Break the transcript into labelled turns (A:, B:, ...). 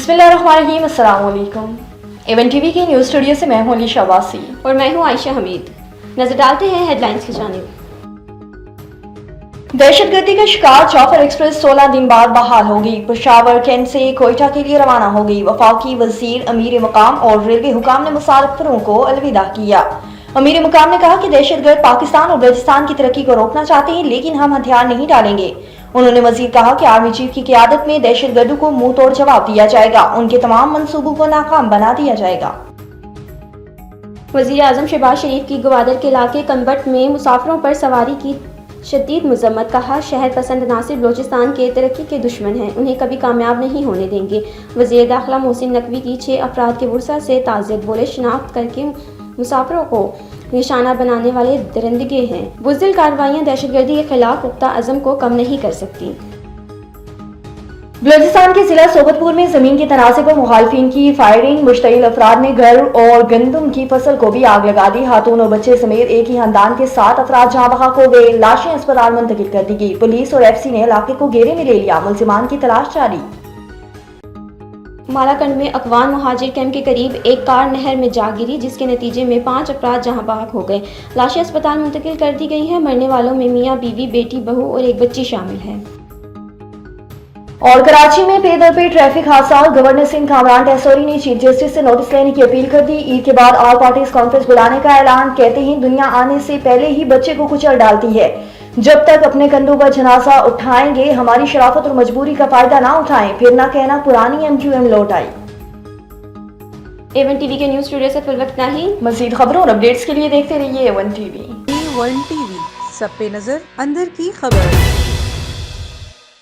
A: बिस्मिल्लाहिर्रहमानिर्रहीम, अस्सलाम वालेकुम। एवन टीवी के न्यूज़ स्टूडियो से मैं हूं अलीशा वासी
B: और मैं हूं आयशा हमीद। नजर डालते हैं हेडलाइंस की जानिब।
A: दहशतगर्दी का शिकार जाफर एक्सप्रेस 16 दिन बाद बहाल होगी। पेशावर कैंट से कोयटा के लिए रवाना होगी। वफाकी वजीर अमीर मकाम और रेलवे हुकाम ने मुसाफिरों को अलविदा किया। अमीर मकाम ने कहा कि दहशतगर्द पाकिस्तान और बलूचिस्तान की तरक्की को रोकना चाहते हैं, लेकिन हम हथियार नहीं डालेंगे। उन्होंने मजीद कहा कि आर्मी चीफ की क़यादत में दहशतगर्दों को मुंह तोड़ जवाब दिया जाएगा, उनके तमाम मंसूबों को नाकाम बना दिया जाएगा।
B: वज़ीर आज़म शहबाज शरीफ की गवादर के इलाके कन्वर्ट में मुसाफिरों पर सवारी की शदीद मजम्मत। कहा, शहर पसंद नासिर बलूचिस्तान के तरक्की के दुश्मन हैं, उन्हें कभी कामयाब नहीं होने देंगे। वज़ीर दाखिला मोहसिन नकवी की 6 अफराद के वर्सा से ताज़ियत, बोले शनाख्त करके मुसाफिरों को निशाना बनाने वाले दरिंदगे हैं। बुज़दिल कार्रवाइयाँ दहशतगर्दी के खिलाफ पुख्ता अज़म को कम नहीं कर सकती।
A: बलूचिस्तान के जिला सोबतपुर में जमीन के तनाज़े पर मुखालिफिन की फायरिंग, मुश्तइल अफराद ने घर और गंदम की फसल को भी आग लगा दी। खातून और बच्चे समेत एक ही खानदान के 7 अफराद जहाँ बहक हो गए। लाशें अस्पताल मुंतकिल कर दी गई। पुलिस और FC ने इलाके को घेरे में ले लिया। मुलजिमान की तलाश जारी।
B: मालाकंड में अकवान मुहाजिर कैंप के करीब एक कार नहर में जा गिरी, जिसके नतीजे में 5 अफराद जहां बहक हो गए। लाशें अस्पताल मुंतकिल कर दी गई हैं। मरने वालों में मियां, बीवी, बेटी, बहू और एक बच्ची शामिल है।
A: और कराची में पे दर पे ट्रैफिक हादसा। गवर्नर सिंध कामरान टहसोरी ने चीफ जस्टिस से नोटिस लेने की अपील कर दी। ईद के बाद ऑल पार्टीज कॉन्फ्रेंस बुलाने का ऐलान। कहते हैं दुनिया आने से पहले ही बच्चे को कुचल डालती है। जब तक अपने कंधों पर जनाजा उठाएंगे, हमारी शराफत और मजबूरी का फायदा ना उठाएं, फिर ना कहना पुरानी MQM लौट आई।
B: एवन टीवी के न्यूज़ स्टूडियो से फिल वक्त नहीं।
A: मजीद खबरों और अपडेट्स के लिए देखते रहिए एवन टीवी।
C: A1 TV, सब पे नजर, अंदर की खबर।